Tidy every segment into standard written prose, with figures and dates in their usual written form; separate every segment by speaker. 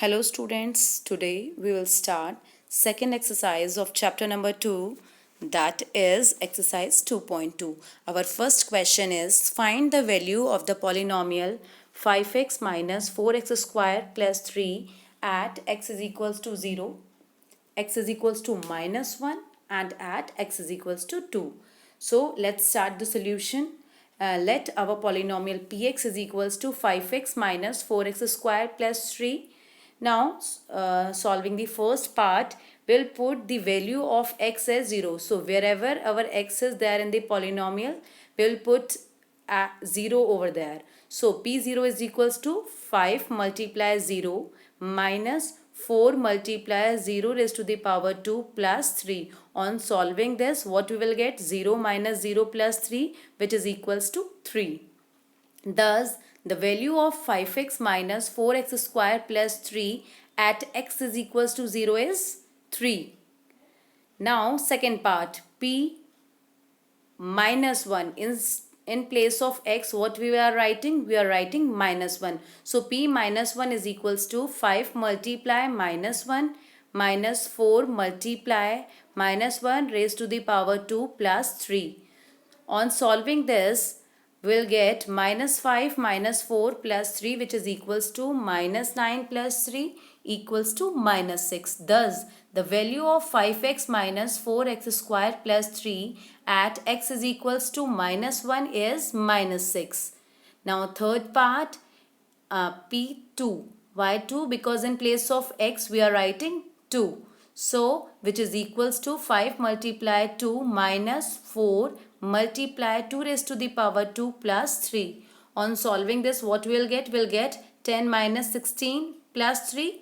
Speaker 1: Hello students, today we will start second exercise of chapter number 2, that is exercise 2.2. Our first question is find the value of the polynomial 5x minus 4x square plus 3 at x is equals to 0, x is equals to minus 1 and at x is equals to 2. So let's start the solution. Let our polynomial px is equals to 5x minus 4x square plus 3. Now solving the first part, we'll put the value of x as 0. So wherever our x is there in the polynomial, we'll put 0 over there. So p0 is equals to 5 multiply 0 minus 4 multiply 0 raised to the power 2 plus 3. On solving this, what we will get? 0 minus 0 plus 3, which is equals to 3. Thus, the value of 5x minus 4x square plus 3 at x is equals to 0 is 3. Now, second part, p minus 1 is in place of x, what we are writing? We are writing minus 1. So p minus 1 is equals to 5 multiply minus 1 minus 4 multiply minus 1 raised to the power 2 plus 3. On solving this, we'll get minus 5 minus 4 plus 3, which is equals to minus 9 plus 3 equals to minus 6. Thus, the value of 5x minus 4x square plus 3 at x is equals to minus 1 is minus 6. Now third part, p2. Why 2? Because in place of x we are writing 2. So which is equals to 5 multiply 2 minus 4 multiply 2 raised to the power 2 plus 3. On solving this, what we'll get? We'll get 10 minus 16 plus 3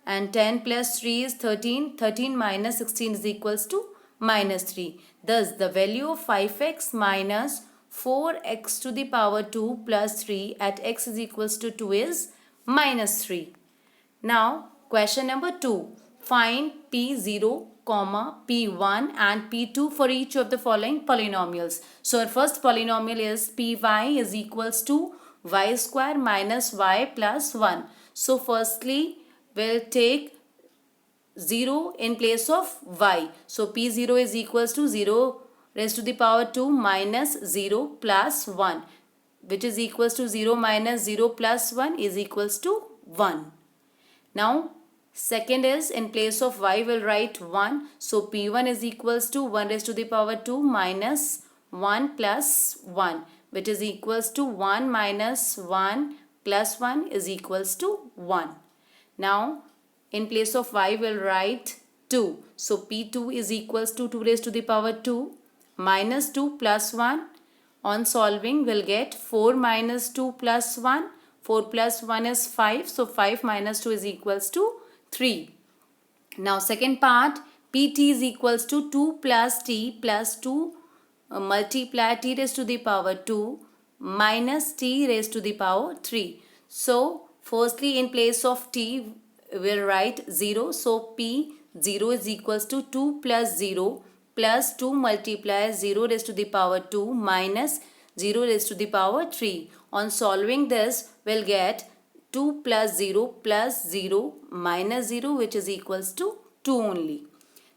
Speaker 1: and 10 plus 3 is 13. 13 minus 16 is equals to minus 3. Thus the value of 5x minus 4x to the power 2 plus 3 at x is equals to 2 is minus 3. Now question number 2. Find p0, p1 and p2 for each of the following polynomials. So our first polynomial is py is equals to y square minus y plus 1. So firstly we'll take 0 in place of y. So p0 is equals to 0 raised to the power 2 minus 0 plus 1, which is equals to 0 minus 0 plus 1 is equals to 1. Now second is in place of y we'll write 1. So p1 is equals to 1 raised to the power 2 minus 1 plus 1, which is equals to 1 minus 1 plus 1 is equals to 1. Now in place of y we'll write 2. So p2 is equals to 2 raised to the power 2 minus 2 plus 1. On solving we'll get 4 minus 2 plus 1. 4 plus 1 is 5. So 5 minus 2 is equals to 3. Now second part, pt is equals to 2 plus t plus 2 multiply t raised to the power 2 minus t raised to the power 3. So firstly in place of t we'll write 0. So p0 is equals to 2 plus 0 plus 2 multiply 0 raised to the power 2 minus 0 raised to the power 3. On solving this, we'll get 2 plus 0 plus 0 minus 0, which is equals to 2 only.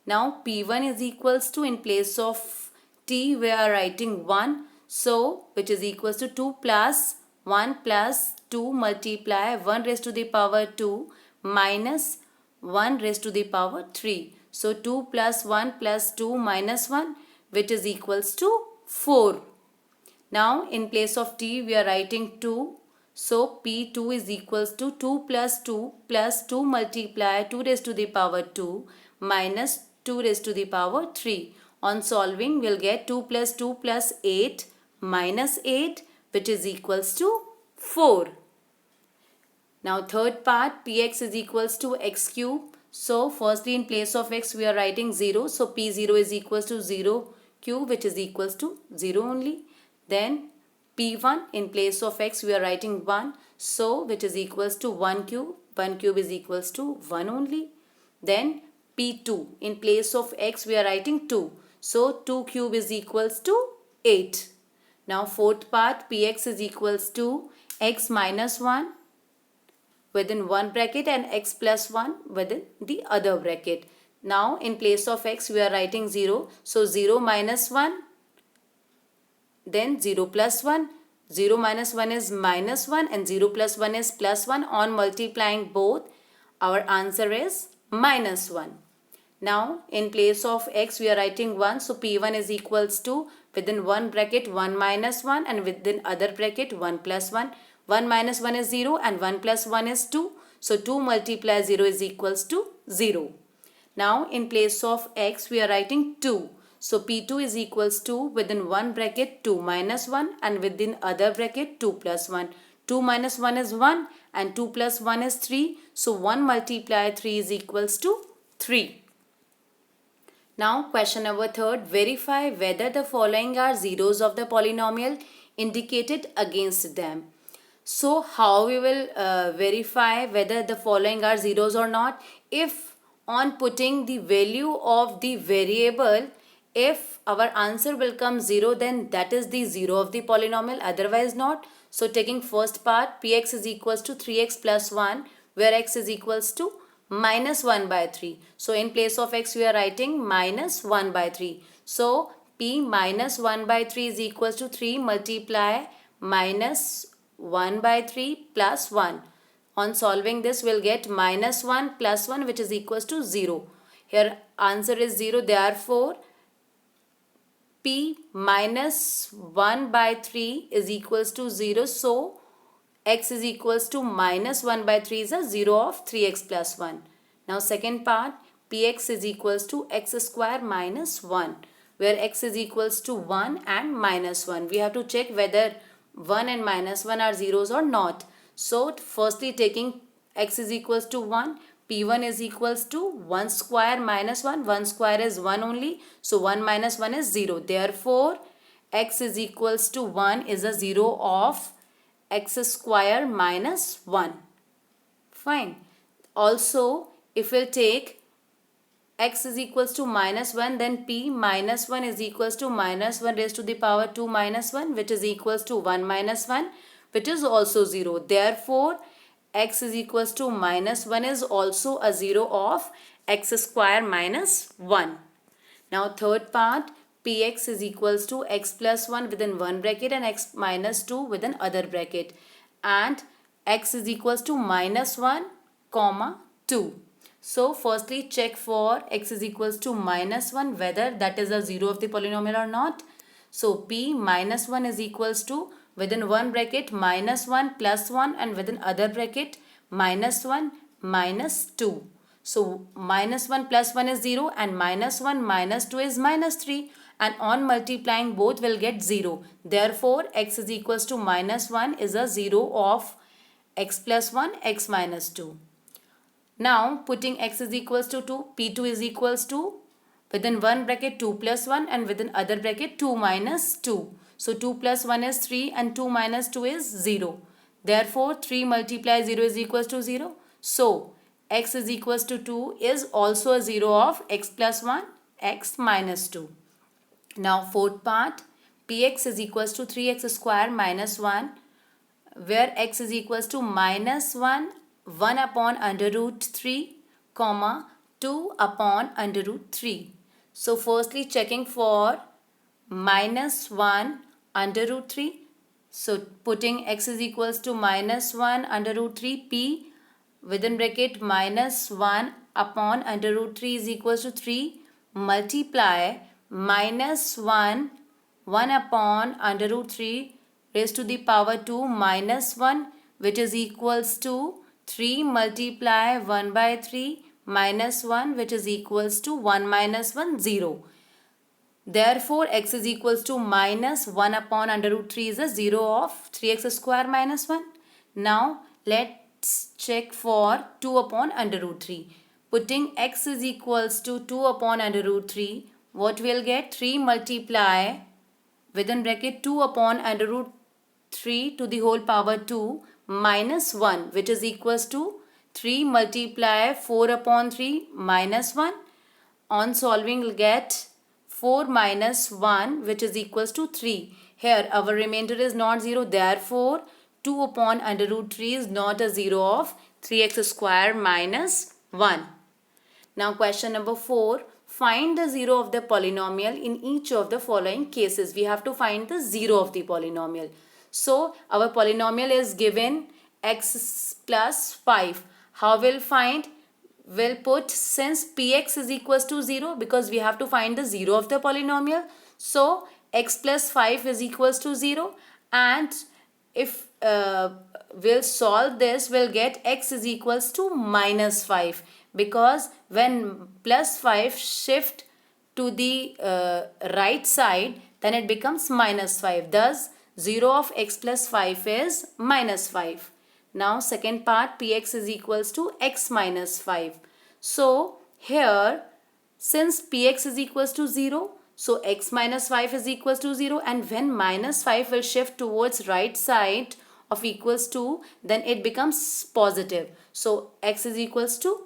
Speaker 1: Now p1 is equals to, in place of t we are writing 1. So which is equals to 2 plus 1 plus 2 multiply 1 raised to the power 2 minus 1 raised to the power 3. So 2 plus 1 plus 2 minus 1, which is equals to 4. Now in place of t we are writing 2. So p2 is equals to 2 plus 2 multiply 2 raised to the power 2 minus 2 raised to the power 3. On solving we'll get 2 plus 2 plus 8 minus 8, which is equals to 4. Now third part, px is equals to x cube. So firstly in place of x we are writing 0. So p0 is equals to 0 cube, which is equals to 0 only. Then p1 in place of x we are writing 1. So which is equals to 1 cube. 1 cube is equals to 1 only. Then p2 in place of x we are writing 2. So 2 cube is equals to 8. Now fourth part, px is equals to x minus 1 within one bracket and x plus 1 within the other bracket. Now in place of x we are writing 0. So 0 minus 1, then 0 plus 1. 0 minus 1 is minus 1 and 0 plus 1 is plus 1. On multiplying both, our answer is minus 1. Now in place of x we are writing 1. So P1 is equals to within one bracket 1 minus 1 and within other bracket 1 plus 1. 1 minus 1 is 0 and 1 plus 1 is 2. So 2 multiplied 0 is equals to 0. Now in place of x we are writing 2. So P2 is equals to within one bracket 2 minus 1 and within other bracket 2 plus 1. 2 minus 1 is 1 and 2 plus 1 is 3. So 1 multiplied 3 is equals to 3. Now question number 3, verify whether the following are zeros of the polynomial indicated against them. So how we will verify whether the following are zeros or not? If on putting the value of the variable, if our answer will come 0, then that is the 0 of the polynomial, otherwise not. So taking first part, px is equals to 3x plus 1, where x is equals to minus 1 by 3. So in place of x we are writing minus 1 by 3. So p minus 1 by 3 is equals to 3 multiply minus 1 by 3 plus 1. On solving this we'll get minus 1 plus 1, which is equals to 0. Here answer is 0. Therefore p minus 1 by 3 is equals to 0. So x is equals to minus 1 by 3 is a 0 of 3x plus 1. Now second part, px is equals to x square minus 1, where x is equals to 1 and minus 1. We have to check whether 1 and minus 1 are zeros or not. So firstly taking x is equals to 1, p1 is equals to 1 square minus 1. 1 square is 1 only. So 1 minus 1 is 0. Therefore x is equals to 1 is a 0 of x square minus 1. Fine. Also, if we'll take x is equals to minus 1, then p minus 1 is equals to minus 1 raised to the power 2 minus 1, which is equals to 1 minus 1, which is also 0. Therefore, x is equals to minus 1 is also a 0 of x square minus 1. Now third part, px is equals to x plus 1 within one bracket and x minus 2 within other bracket, and x is equals to minus 1 comma 2. So firstly check for x is equals to minus 1 whether that is a 0 of the polynomial or not. So p minus 1 is equals to within one bracket minus 1 plus 1 and within other bracket minus 1 minus 2. So minus 1 plus 1 is 0 and minus 1 minus 2 is minus 3, and on multiplying both will get 0. Therefore x is equals to minus 1 is a 0 of x plus 1 x minus 2. Now putting x is equals to 2, p2 is equals to within one bracket 2 plus 1 and within other bracket 2 minus 2. So 2 plus 1 is 3 and 2 minus 2 is 0. Therefore 3 multiply 0 is equals to 0. So x is equals to 2 is also a 0 of x plus 1 x minus 2. Now fourth part, px is equals to 3x square minus 1, where x is equals to minus 1 upon under root 3 comma 2 upon under root 3. So firstly checking for minus 1 under root 3. So putting x is equals to minus 1 under root 3, p within bracket minus 1 upon under root 3 is equals to 3 multiply minus 1 upon under root 3 raised to the power 2 minus 1, which is equals to 3 multiply 1 by 3 minus 1, which is equals to 1 minus 1 0. Therefore x is equals to minus 1 upon under root 3 is a 0 of 3x square minus 1. Now let's check for 2 upon under root 3. Putting x is equals to 2 upon under root 3, what we'll get? 3 multiply within bracket 2 upon under root 3 to the whole power 2 minus 1, which is equals to 3 multiply 4 upon 3 minus 1. On solving we'll get 4 minus 1, which is equals to 3. Here our remainder is not 0. Therefore 2 upon under root 3 is not a 0 of 3x square minus 1. Now question number 4. Find the zero of the polynomial in each of the following cases. We have to find the zero of the polynomial. So our polynomial is given x plus 5. How we'll find? We'll put, since px is equals to 0, because we have to find the zero of the polynomial. So x plus 5 is equals to 0, and if we'll solve this, we'll get x is equals to minus 5, because when plus 5 shift to the right side, then it becomes minus 5. Thus 0 of x plus 5 is minus 5. Now second part, px is equals to x minus 5. So here, since px is equals to 0, so x minus 5 is equals to 0, and when minus 5 will shift towards right side of equals to, then it becomes positive. So x is equals to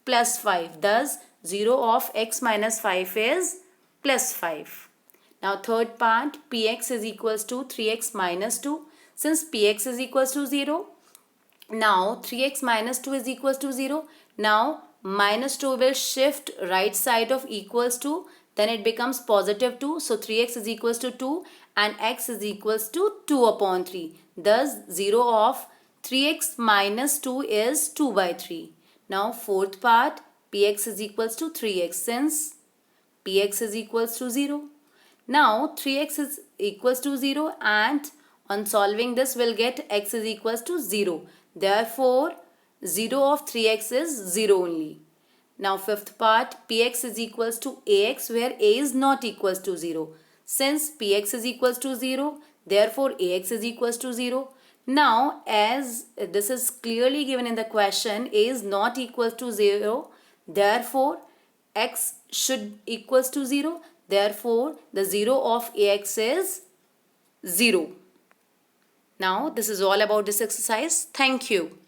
Speaker 1: plus 5. Thus 0 of x minus 5 is plus 5. Now third part, px is equals to 3x minus 2. Since px is equals to 0, now 3x minus 2 is equals to 0. Now minus 2 will shift right side of equals to, then it becomes positive 2. So 3x is equals to 2 and x is equals to 2 upon 3. Thus 0 of 3x minus 2 is 2 by 3. Now fourth part, px is equals to 3x, since px is equals to 0. Now 3x is equals to 0, and on solving this we'll get x is equals to 0. Therefore 0 of 3x is 0 only. Now fifth part, px is equals to ax, where a is not equals to 0. Since px is equals to 0, therefore ax is equals to 0. Now as this is clearly given in the question, a is not equals to 0, therefore x should equals to 0. Therefore the 0 of ax is 0. Now this is all about this exercise. Thank you.